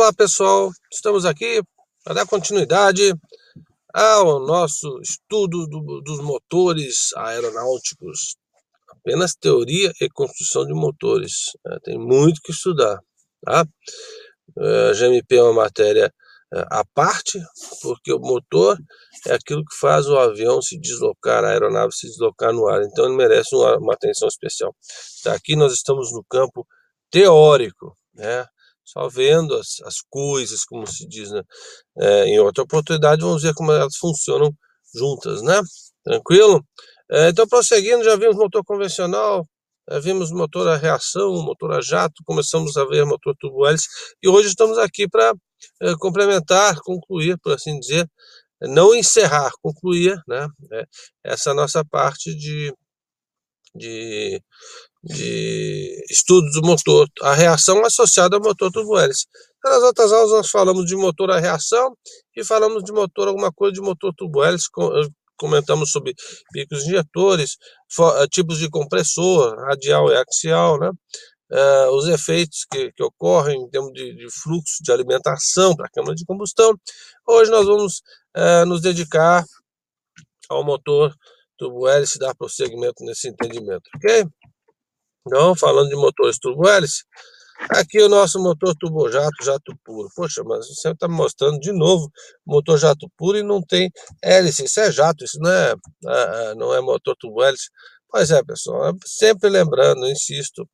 Olá pessoal, estamos aqui para dar continuidade ao nosso estudo dos motores aeronáuticos. Apenas teoria e construção de motores, tem muito que estudar, tá? GMP é uma matéria à parte, porque o motor é aquilo que faz o avião se deslocar, a aeronave se deslocar no ar, então ele merece uma atenção especial. Aqui nós estamos no campo teórico, né? Só vendo as coisas, como se diz, né? Em outra oportunidade vamos ver como elas funcionam juntas, né? Tranquilo? Então, prosseguindo, já vimos motor convencional, vimos motor a reação, motor a jato, começamos a ver motor turbo-hélice, e hoje estamos aqui para complementar, concluir, por assim dizer, não encerrar, concluir, né? Essa nossa parte de estudo do motor, a reação associada ao motor turbo-hélice. Nas outras aulas nós falamos de motor a reação e falamos de motor, alguma coisa de motor turbo-hélice, comentamos sobre bicos injetores, tipos de compressor, radial e axial, né? Os efeitos que ocorrem em termos de fluxo de alimentação para a câmara de combustão. Hoje nós vamos nos dedicar ao motor turbo-hélice, dar prosseguimento nesse entendimento, ok? Então, falando de motores turbo-hélice, aqui o nosso motor turbojato, jato puro. Poxa, mas você está me mostrando de novo motor jato puro e não tem hélice. Isso é jato, isso não é motor turbo-hélice. Pois é, pessoal, sempre lembrando, insisto,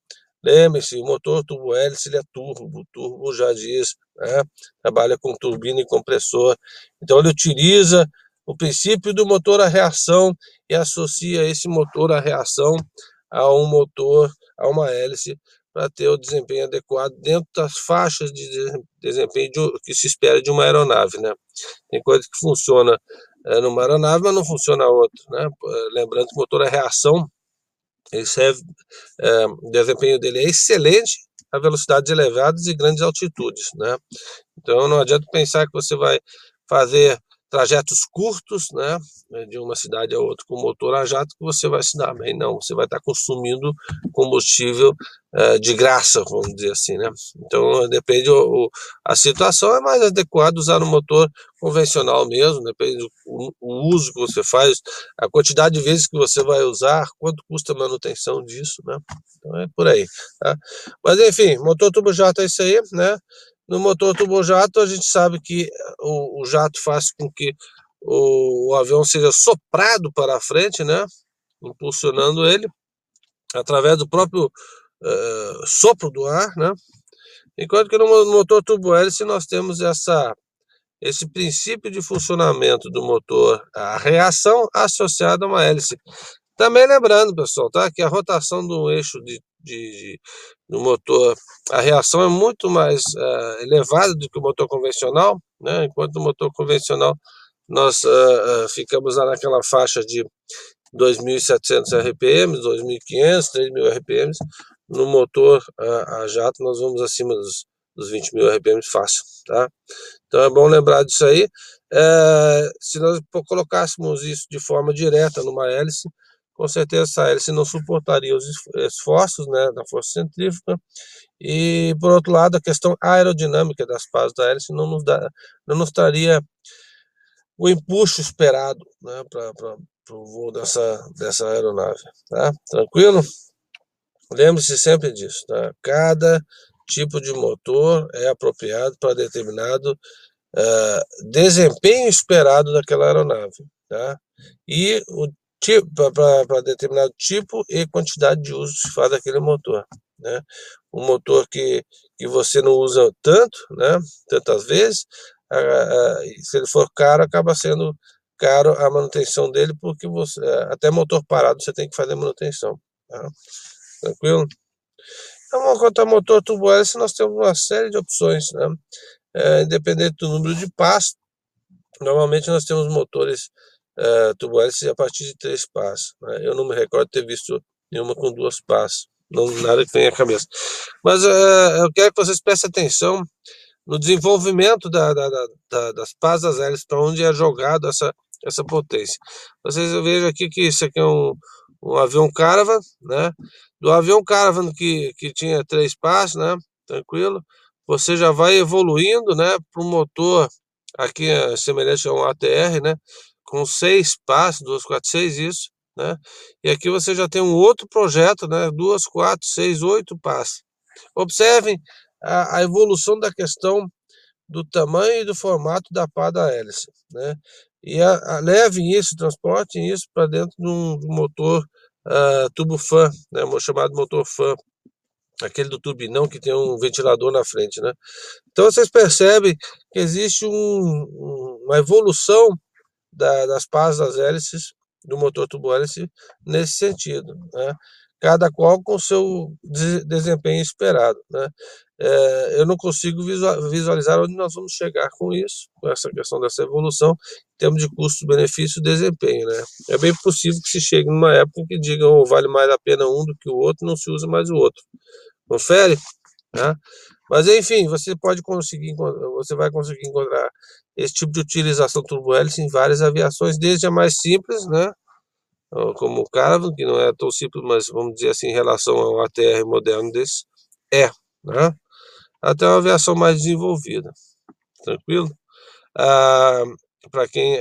lembre-se, o motor turbo-hélice ele é turbo, o turbo já diz, né? Trabalha com turbina e compressor. Então ele utiliza o princípio do motor a reação e associa esse motor a reação a um motor, a uma hélice, para ter o desempenho adequado dentro das faixas de desempenho que se espera de uma aeronave, né? Tem coisa que funciona numa aeronave, mas não funciona a outra, né? Lembrando que o motor a reação, ele serve, o desempenho dele é excelente a velocidades elevadas e grandes altitudes, né? Então não adianta pensar que você vai fazer trajetos curtos, né, de uma cidade a outra com motor a jato, que você vai se dar bem. Não, você vai estar consumindo combustível de graça, vamos dizer assim, né? Então depende, a situação é mais adequado usar um motor convencional mesmo, depende do uso que você faz, a quantidade de vezes que você vai usar, quanto custa a manutenção disso, né? Então é por aí, tá? Mas enfim, motor turbojato é isso aí, né? No motor turbojato, a gente sabe que o jato faz com que o avião seja soprado para a frente, né? Impulsionando ele através do próprio sopro do ar, né? Enquanto que no motor turbo-hélice nós temos esse princípio de funcionamento do motor, a reação associada a uma hélice. Também lembrando, pessoal, tá, que a rotação do eixo do motor, a reação é muito mais elevada do que o motor convencional, né? Enquanto no motor convencional nós ficamos lá naquela faixa de 2.700 RPM, 2.500, 3.000 RPM. No motor a jato nós vamos acima dos 20.000 RPM fácil, tá? Então é bom lembrar disso aí. Se nós colocássemos isso de forma direta numa hélice, com certeza essa hélice não suportaria os esforços, né, da força centrífuga, e por outro lado a questão aerodinâmica das pás da hélice não nos daria o empuxo esperado, né, para o voo dessa aeronave, tá? Tranquilo? Lembre-se sempre disso, tá? Cada tipo de motor é apropriado para determinado desempenho esperado daquela aeronave, tá? E o tipo para determinado tipo e quantidade de uso que se faz daquele motor, né? Um motor que você não usa tanto, né? Tantas vezes, se ele for caro, acaba sendo caro a manutenção dele, porque você até motor parado você tem que fazer manutenção, tá? Tranquilo? Então, quanto ao motor turbo-hélice, nós temos uma série de opções, né? Independente do número de pás, normalmente nós temos motores turbo-hélice a partir de 3 pás, né? Eu não me recordo de ter visto nenhuma com 2 pás, não nada que venha à cabeça. Mas eu quero que vocês prestem atenção no desenvolvimento das pás das hélices, para onde é jogado essa potência. Vocês vejam aqui que isso aqui é um avião Caravan, né? Do avião Caravan que tinha 3 pás, né? Tranquilo. você já vai evoluindo, né, para um motor, aqui é semelhante a um ATR, né, com 6 pás, 2, 4, 6, isso, né, e aqui você já tem um outro projeto, né, 2, 4, 6, 8 pás. Observem a evolução da questão do tamanho e do formato da pá da hélice, né, e levem isso, transportem isso para dentro de um motor turbofan, né, chamado motor fan, aquele do turbinão que tem um ventilador na frente, né. Então vocês percebem que existe uma evolução das pás das hélices do motor turbo-hélice nesse sentido, né? Cada qual com o seu desempenho esperado, né? Eu não consigo visualizar onde nós vamos chegar com isso, com essa questão dessa evolução, em termos de custo, benefício e desempenho, né? É bem possível que se chegue numa época em que digam, oh, vale mais a pena um do que o outro, não se usa mais o outro. Confere? Né? Mas enfim, você vai conseguir encontrar esse tipo de utilização turbo-hélice em várias aviações, desde a mais simples, né, como o Caravan, que não é tão simples, mas vamos dizer assim, em relação ao ATR moderno desse, né, até uma aviação mais desenvolvida, tranquilo? Ah, Para quem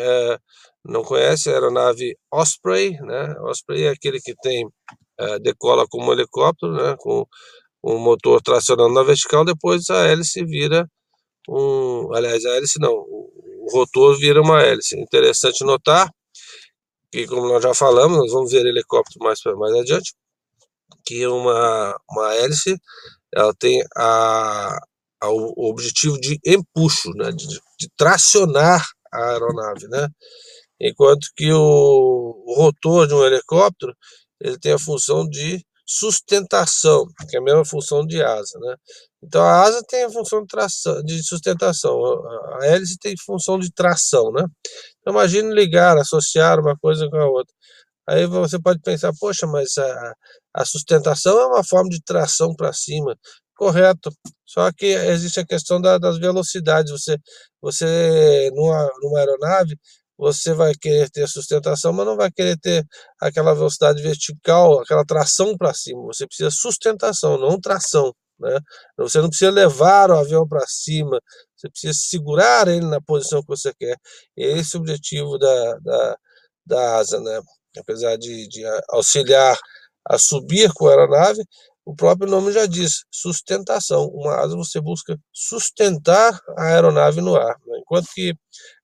não conhece, a aeronave Osprey, né, Osprey é aquele que decola como um helicóptero, né, com um motor tracionando na vertical, depois a hélice vira aliás, a hélice não, o rotor vira uma hélice. Interessante notar que, como nós já falamos, nós vamos ver helicóptero mais adiante, que uma hélice, ela tem o objetivo de empuxo, né, de tracionar a aeronave, né, enquanto que o rotor de um helicóptero, ele tem a função de sustentação, que é a mesma função de asa, né? Então a asa tem a função de tração, de sustentação, a hélice tem função de tração, né? Então imagine ligar, associar uma coisa com a outra. Aí você pode pensar, poxa, mas a sustentação é uma forma de tração para cima. Correto. Só que existe a questão das velocidades. Numa aeronave, você vai querer ter sustentação, mas não vai querer ter aquela velocidade vertical, aquela tração para cima. Você precisa de sustentação, não tração, né? Você não precisa levar o avião para cima, você precisa segurar ele na posição que você quer. Esse é o objetivo da asa, né? Apesar de auxiliar a subir com a aeronave, o próprio nome já diz, sustentação. Uma asa você busca sustentar a aeronave no ar, né? Enquanto que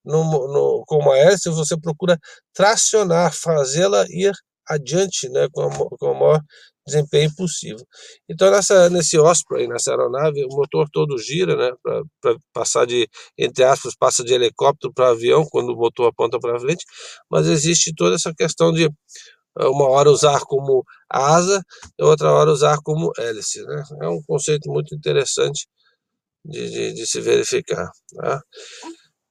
com uma hélice você procura tracionar, fazê-la ir adiante, né, com o maior desempenho possível. Então nesse Osprey, nessa aeronave, o motor todo gira, né, para passar entre aspas, passa de helicóptero para avião quando o motor aponta para frente, mas existe toda essa questão de uma hora usar como asa e outra hora usar como hélice, né? É um conceito muito interessante de se verificar, tá?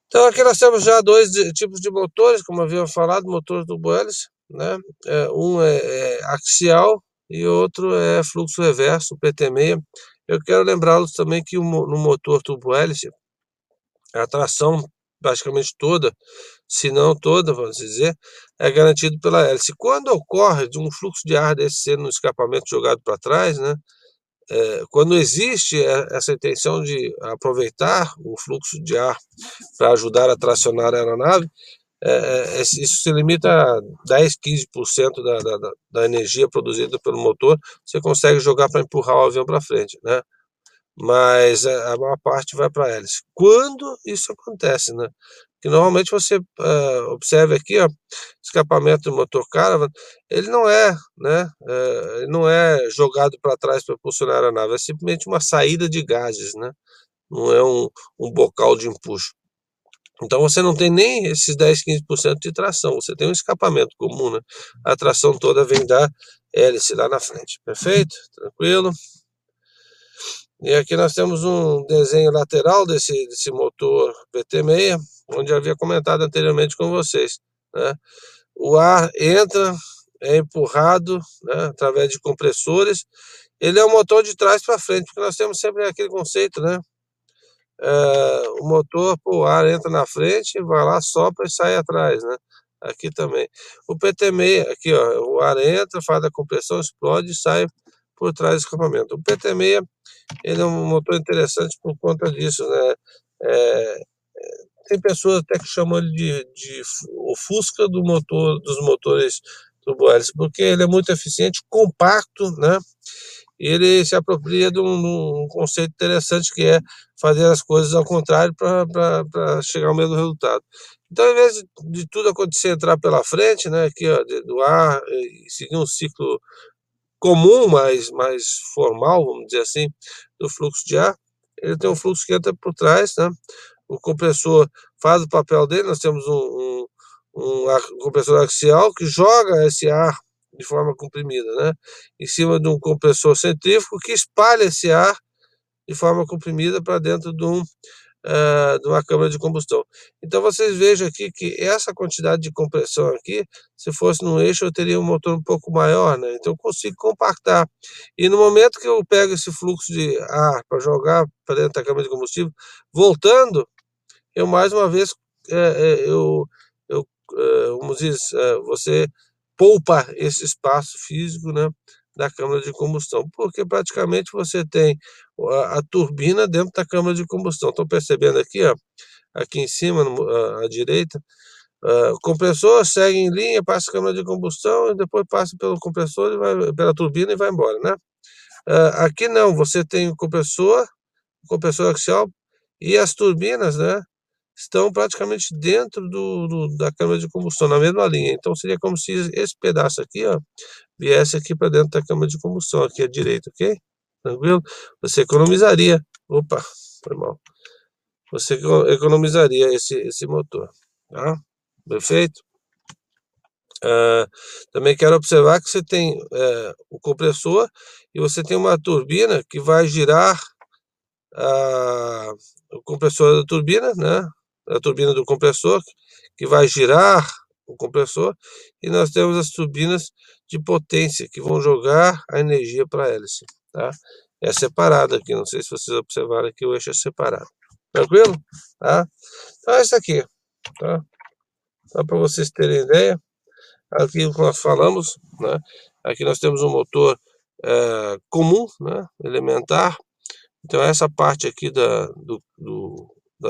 Então aqui nós temos já dois tipos de motores, como havia falado, motor turbo-hélice, né? Um é axial e outro é fluxo reverso, o PT6. Eu quero lembrá-los também que no motor turbo-hélice, a tração praticamente toda, se não toda, vamos dizer, é garantido pela hélice. Quando ocorre de um fluxo de ar desse ser no escapamento jogado para trás, né, quando existe essa intenção de aproveitar o fluxo de ar para ajudar a tracionar a aeronave, isso se limita a 10, 15% da energia produzida pelo motor, você consegue jogar para empurrar o avião para frente, né? Mas a maior parte vai para a hélice. Quando isso acontece, né? Que normalmente você observe aqui, ó, escapamento do motor Caravan, ele não é, né? Ele não é jogado para trás para impulsionar a aeronave, é simplesmente uma saída de gases, né? Não é um bocal de empuxo. Então você não tem nem esses 10, 15% de tração, você tem um escapamento comum, né? A tração toda vem da hélice lá na frente. Perfeito? Tranquilo? E aqui nós temos um desenho lateral desse motor PT6, onde eu havia comentado anteriormente com vocês, né? O ar entra, é empurrado, né, através de compressores. Ele é um motor de trás para frente, porque nós temos sempre aquele conceito, né? O motor, o ar entra na frente, vai lá, sopra e sai atrás, né? Aqui também. O PT6, aqui, ó, o ar entra, faz a compressão, explode e sai por trás do escapamento. O PT6 ele é um motor interessante por conta disso, né? Tem pessoas até que chamam ele de o Fusca dos motores turbo-hélice, porque ele é muito eficiente, compacto, né? E ele se apropria de um conceito interessante que é fazer as coisas ao contrário para chegar ao mesmo resultado. Então, ao invés de tudo acontecer, entrar pela frente, né, aqui ó, do ar, e seguir um ciclo comum, mais formal, vamos dizer assim, do fluxo de ar, ele tem um fluxo que entra por trás, né? O compressor faz o papel dele, nós temos um compressor axial que joga esse ar de forma comprimida, né? Em cima de um compressor centrífugo que espalha esse ar de forma comprimida para dentro de uma câmara de combustão. Então vocês vejam aqui que essa quantidade de compressão aqui, se fosse num eixo, eu teria um motor um pouco maior, né? Então eu consigo compactar. E no momento que eu pego esse fluxo de ar para jogar para dentro da câmara de combustível, voltando, eu mais uma vez, vamos dizer, você poupa esse espaço físico, né, da câmara de combustão, porque praticamente você tem a turbina dentro da câmara de combustão. Estão percebendo aqui, ó, aqui em cima, à direita, o compressor segue em linha, passa a câmara de combustão e depois passa pelo compressor e vai pela turbina e vai embora, né? Aqui não, você tem o compressor axial e as turbinas, né, estão praticamente dentro da câmara de combustão, na mesma linha. Então seria como se esse pedaço aqui, ó, viesse aqui para dentro da câmara de combustão, aqui à direita, ok? Tranquilo? Você economizaria, opa, foi mal. Você economizaria esse motor, tá? Perfeito? Também quero observar que você tem o compressor e você tem uma turbina que vai girar o compressor da turbina, né? A turbina do compressor, que vai girar o compressor, e nós temos as turbinas de potência, que vão jogar a energia para a hélice, tá? É separado aqui, não sei se vocês observaram aqui, o eixo é separado. Tranquilo? Tá? Então é isso aqui, tá? Só para vocês terem ideia, aqui o que nós falamos, né? Aqui nós temos um motor comum, né? Elementar. Então essa parte aqui da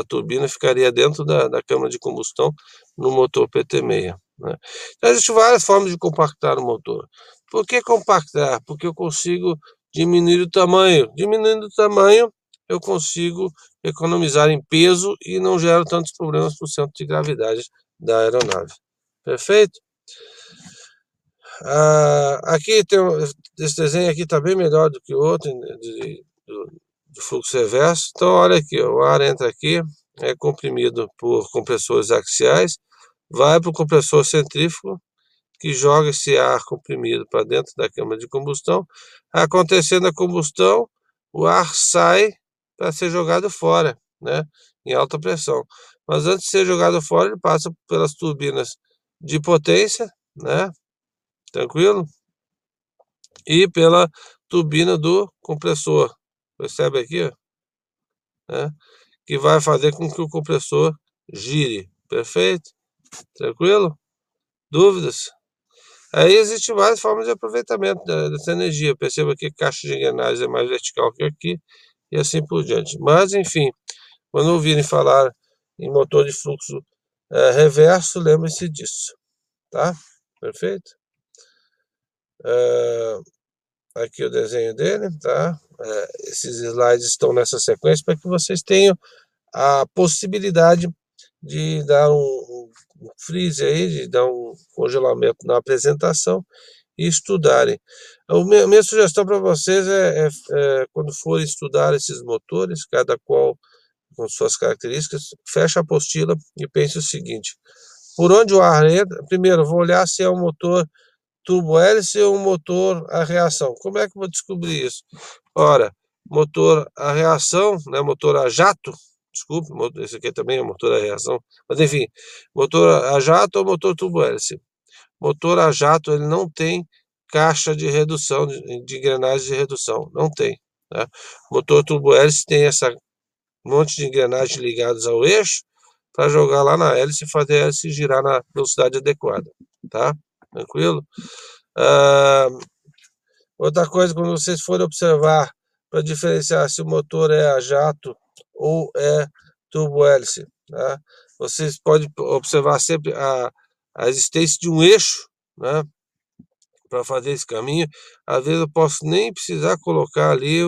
turbina ficaria dentro da câmara de combustão no motor PT6, né? Então existem várias formas de compactar o motor. Por que compactar? Porque eu consigo diminuir o tamanho. Diminuindo o tamanho, eu consigo economizar em peso e não gero tantos problemas para o centro de gravidade da aeronave. Perfeito? Aqui esse desenho aqui está bem melhor do que o outro, do fluxo reverso. Então olha aqui, ó, o ar entra aqui, é comprimido por compressores axiais, vai para o compressor centrífugo, que joga esse ar comprimido para dentro da câmara de combustão. Acontecendo a combustão, o ar sai para ser jogado fora, né, em alta pressão. Mas antes de ser jogado fora, ele passa pelas turbinas de potência, né, tranquilo? E pela turbina do compressor. Percebe aqui, ó, né? Que vai fazer com que o compressor gire. Perfeito? Tranquilo? Dúvidas? Aí existem várias formas de aproveitamento dessa energia. Perceba que a caixa de engrenagens é mais vertical que aqui e assim por diante. Mas, enfim, quando ouvirem falar em motor de fluxo reverso, lembre-se disso. Tá? Perfeito? Aqui o desenho dele, tá? Esses slides estão nessa sequência para que vocês tenham a possibilidade de dar um freeze aí, de dar um congelamento na apresentação e estudarem. Minha sugestão para vocês quando forem estudar esses motores, cada qual com suas características, feche a apostila e pense o seguinte: por onde o ar entra, primeiro vou olhar se é um motor turbo-hélice ou um motor a reação. Como é que eu vou descobrir isso? Ora, motor a reação, né, motor a jato, desculpe, esse aqui também é motor a reação, mas enfim, motor a jato ou motor turbo-hélice. Motor a jato, ele não tem caixa de redução, de engrenagem de redução, não tem, né? Motor turbo-hélice tem essa monte de engrenagens ligadas ao eixo para jogar lá na hélice e fazer a hélice girar na velocidade adequada, tá? Tranquilo? Outra coisa, quando vocês forem observar para diferenciar se o motor é a jato ou é turbo-hélice, tá? Vocês podem observar sempre a existência de um eixo, né, para fazer esse caminho. Às vezes eu posso nem precisar colocar ali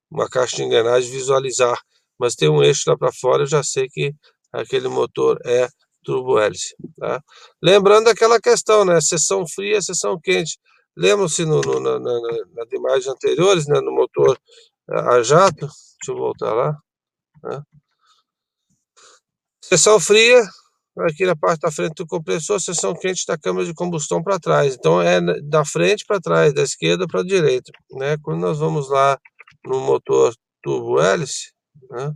uma caixa de engrenagem, visualizar, mas tem um eixo lá para fora, eu já sei que aquele motor é turbo-hélice, tá? Lembrando daquela questão, né, seção fria, seção quente. Lembram-se nas imagens anteriores, né, no motor a jato? Deixa eu voltar lá, né? Seção fria, aqui na parte da frente do compressor, seção quente da câmara de combustão para trás. Então é da frente para trás, da esquerda para a direita, né? Quando nós vamos lá no motor turbo hélice, né,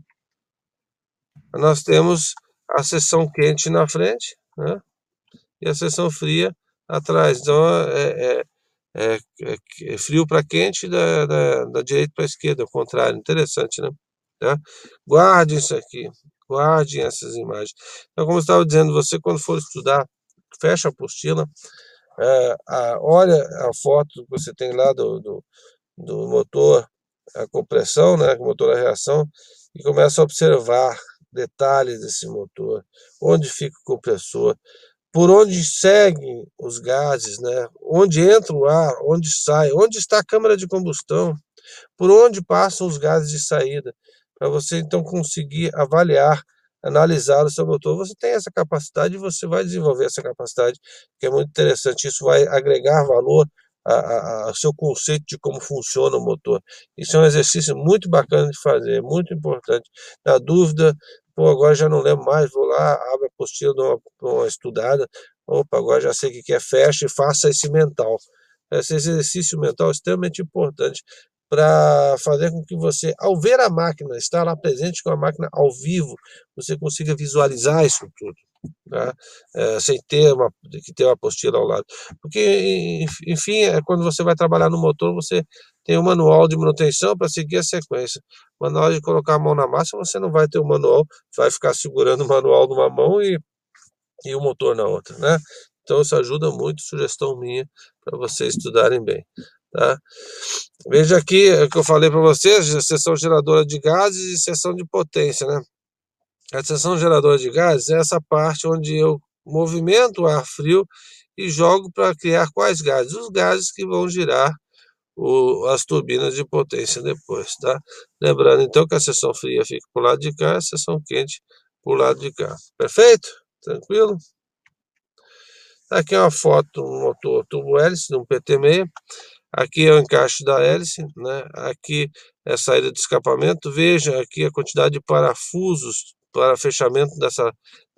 nós temos a seção quente na frente, né, e a seção fria atrás. Então é frio para quente da direita para a esquerda, ao contrário. Interessante, né? Tá? Guardem isso aqui, guardem essas imagens. Então, como eu estava dizendo, você quando for estudar, fecha a apostila, olha a foto que você tem lá do motor a compressão, né, o motor a reação, e começa a observar detalhes desse motor, onde fica o compressor, por onde seguem os gases, né, onde entra o ar, onde sai, onde está a câmara de combustão, por onde passam os gases de saída, para você então conseguir avaliar, analisar o seu motor. Você tem essa capacidade e você vai desenvolver essa capacidade, que é muito interessante. Isso vai agregar valor ao seu conceito de como funciona o motor. Isso é um exercício muito bacana de fazer, muito importante. Na dúvida, pô, agora já não lembro mais, vou lá, abro a apostila, dou uma estudada, opa, agora já sei o que é, fecha e faça esse mental. Esse exercício mental é extremamente importante para fazer com que você, ao ver a máquina, estar lá presente com a máquina ao vivo, você consiga visualizar isso tudo, tá? Sem ter uma apostila ao lado. Porque, enfim, quando você vai trabalhar no motor, você tem um manual de manutenção para seguir a sequência. Mas na hora de colocar a mão na massa, você não vai ter o manual, vai ficar segurando o manual numa mão e o motor na outra, né? Então isso ajuda muito, sugestão minha, para vocês estudarem bem, tá? Veja aqui o que eu falei para vocês, seção geradora de gases e seção de potência, né? A seção geradora de gases é essa parte onde eu movimento o ar frio e jogo para criar quais gases? Os gases que vão girar as turbinas de potência depois, tá? Lembrando então que a seção fria fica para o lado de cá, a seção quente para o lado de cá. Perfeito? Tranquilo? Aqui é uma foto do motor turbo hélice de um PT6. Aqui é o encaixe da hélice, né? Aqui é a saída de escapamento. Veja aqui a quantidade de parafusos para fechamento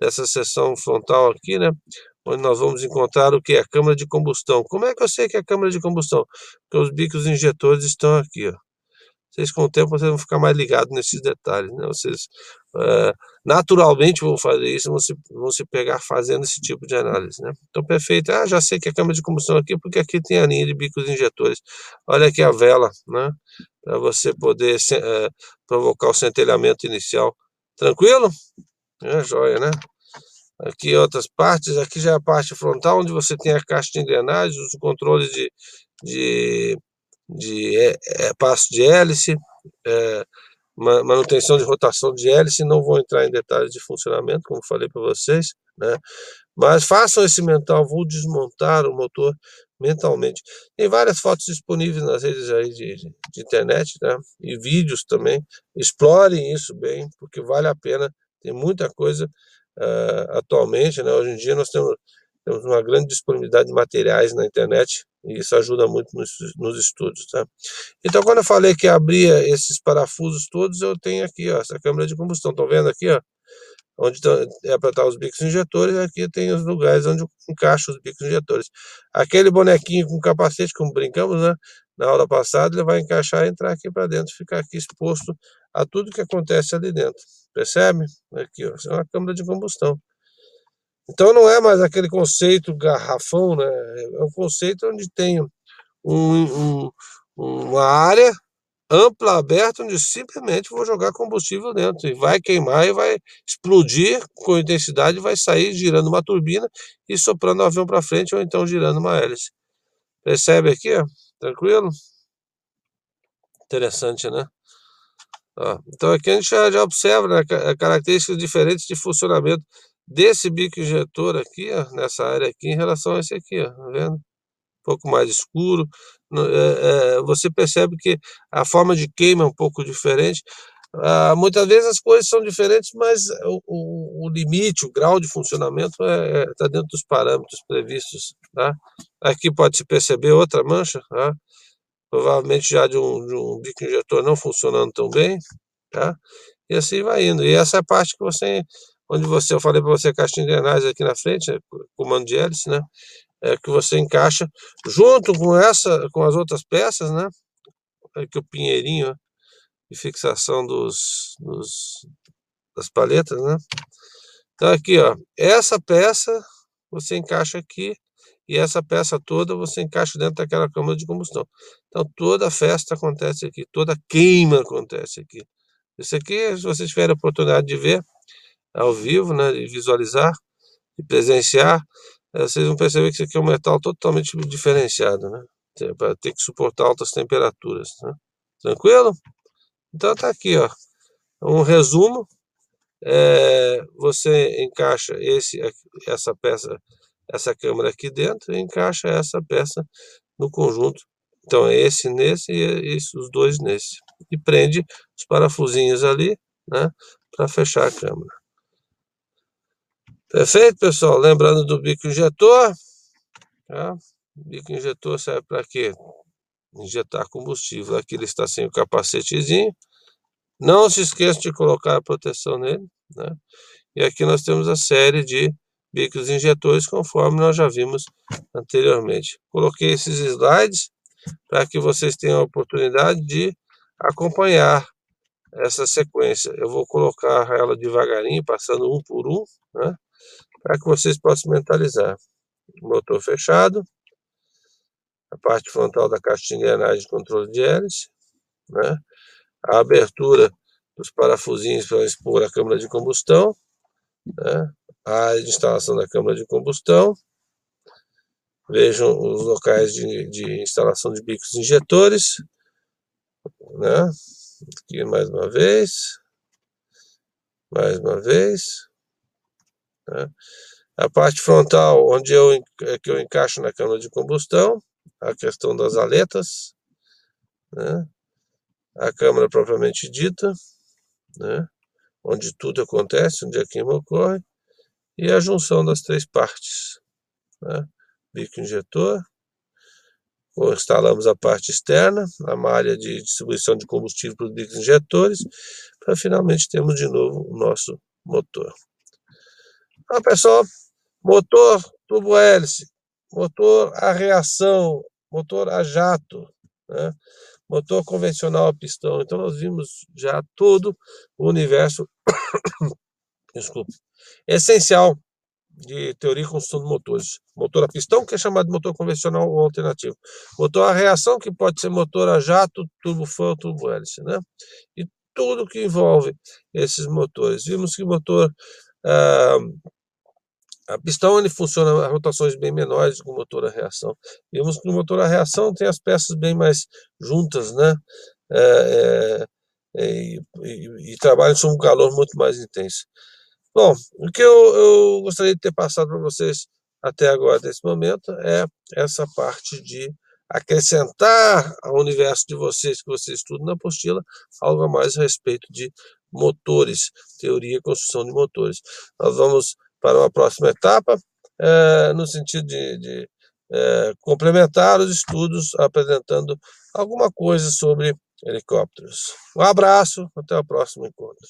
dessa seção frontal aqui, né? Onde nós vamos encontrar o que é a câmara de combustão. Como é que eu sei que é a câmara de combustão? Porque os bicos injetores estão aqui, ó. Vocês com o tempo vocês vão ficar mais ligados nesses detalhes, né? Vocês naturalmente vão fazer isso, vão se pegar fazendo esse tipo de análise, né? Então, perfeito. Já sei que a câmara de combustão aqui, porque aqui tem a linha de bicos injetores. Olha aqui a vela, né? Para você poder provocar o centelhamento inicial. Tranquilo? Joia, né? Aqui outras partes, aqui já é a parte frontal, onde você tem a caixa de engrenagens, os controles de passo de hélice, manutenção de rotação de hélice. Não vou entrar em detalhes de funcionamento, como falei para vocês, né? Mas façam esse mental, vou desmontar o motor mentalmente. Tem várias fotos disponíveis nas redes aí de internet, né? E vídeos também. Explorem isso bem, porque vale a pena. Tem muita coisa atualmente, né? Hoje em dia nós temos uma grande disponibilidade de materiais na internet e isso ajuda muito nos estudos, tá? Então, quando eu falei que abria esses parafusos todos, eu tenho aqui, ó, essa câmara de combustão. Estão vendo aqui, ó? Onde é para estar os bicos injetores, aqui tem os lugares onde encaixo os bicos injetores. Aquele bonequinho com capacete, como brincamos, né? Na aula passada, ele vai encaixar e entrar aqui para dentro, ficar aqui exposto a tudo que acontece ali dentro. Percebe? Aqui, ó, isso é uma câmara de combustão. Então não é mais aquele conceito garrafão, né? É um conceito onde tem uma área ampla, aberta, onde simplesmente vou jogar combustível dentro e vai queimar e vai explodir com intensidade, vai sair girando uma turbina e soprando o avião para frente ou então girando uma hélice. Percebe aqui, ó? Tranquilo? Interessante, né? Ó, então aqui a gente já observa, né, características diferentes de funcionamento desse bico injetor aqui, ó, nessa área aqui, em relação a esse aqui, ó, tá vendo? Um pouco mais escuro. Você percebe que a forma de queima é um pouco diferente. Muitas vezes as coisas são diferentes, mas o limite, o grau de funcionamento está dentro dos parâmetros previstos, tá? Aqui pode-se perceber outra mancha, tá? Provavelmente já de um bico injetor não funcionando tão bem, tá? E assim vai indo. E essa é a parte que eu falei para você, caixa de engrenagem aqui na frente, comando de hélice, né? Que você encaixa junto com as outras peças, né? Aqui o pinheirinho, ó, de fixação das paletas, né? Então aqui, ó, essa peça você encaixa aqui e essa peça toda você encaixa dentro daquela câmara de combustão. Então toda a festa acontece aqui, toda queima acontece aqui. Isso aqui, se vocês tiverem a oportunidade de ver ao vivo, né, de visualizar, de presenciar, vocês vão perceber que isso aqui é um metal totalmente diferenciado, né? Para ter que suportar altas temperaturas, né? Tranquilo? Então tá aqui, ó, um resumo. Você encaixa essa peça, essa câmara aqui dentro e encaixa essa peça no conjunto. Então é esse nesse e os dois nesse. E prende os parafusinhos ali, né, para fechar a câmara. Perfeito, pessoal? Lembrando do bico injetor, tá? O bico injetor serve para quê? Injetar combustível. Aqui ele está sem o capacetezinho. Não se esqueça de colocar a proteção nele, né? E aqui nós temos a série de bicos injetores, conforme nós já vimos anteriormente. Coloquei esses slides para que vocês tenham a oportunidade de acompanhar essa sequência. Eu vou colocar ela devagarinho, passando um por um, né, para que vocês possam mentalizar. Motor fechado, a parte frontal da caixa de engrenagem de controle de hélice, né, a abertura dos parafusinhos para expor a câmara de combustão, né, a área de instalação da câmara de combustão. Vejam os locais de instalação de bicos injetores, né? Aqui mais uma vez, né? A parte frontal, onde que eu encaixo na câmara de combustão, a questão das aletas, né? A câmara propriamente dita, né? Onde tudo acontece, onde a queima ocorre, e a junção das três partes, né? Bico injetor, instalamos a parte externa, a malha de distribuição de combustível para os bicos injetores, para finalmente termos de novo o nosso motor. Então, pessoal, motor turbo-hélice, motor a reação, motor a jato, né? Motor convencional a pistão. Então nós vimos já todo o universo desculpa, essencial de teoria e construção de motores. Motor a pistão, que é chamado de motor convencional ou alternativo. Motor a reação, que pode ser motor a jato, turbofan, turbo-hélice, né? E tudo que envolve esses motores. Vimos que o motor a pistão ele funciona a rotações bem menores que o motor a reação. Vimos que o motor a reação tem as peças bem mais juntas, né? E trabalham sob um calor muito mais intenso. Bom, o que eu gostaria de ter passado para vocês até agora, nesse momento, é essa parte de acrescentar ao universo de vocês, que vocês estudam na apostila, algo a mais a respeito de motores, teoria e construção de motores. Nós vamos para uma próxima etapa, no sentido de complementar os estudos, apresentando alguma coisa sobre helicópteros. Um abraço, até o próximo encontro.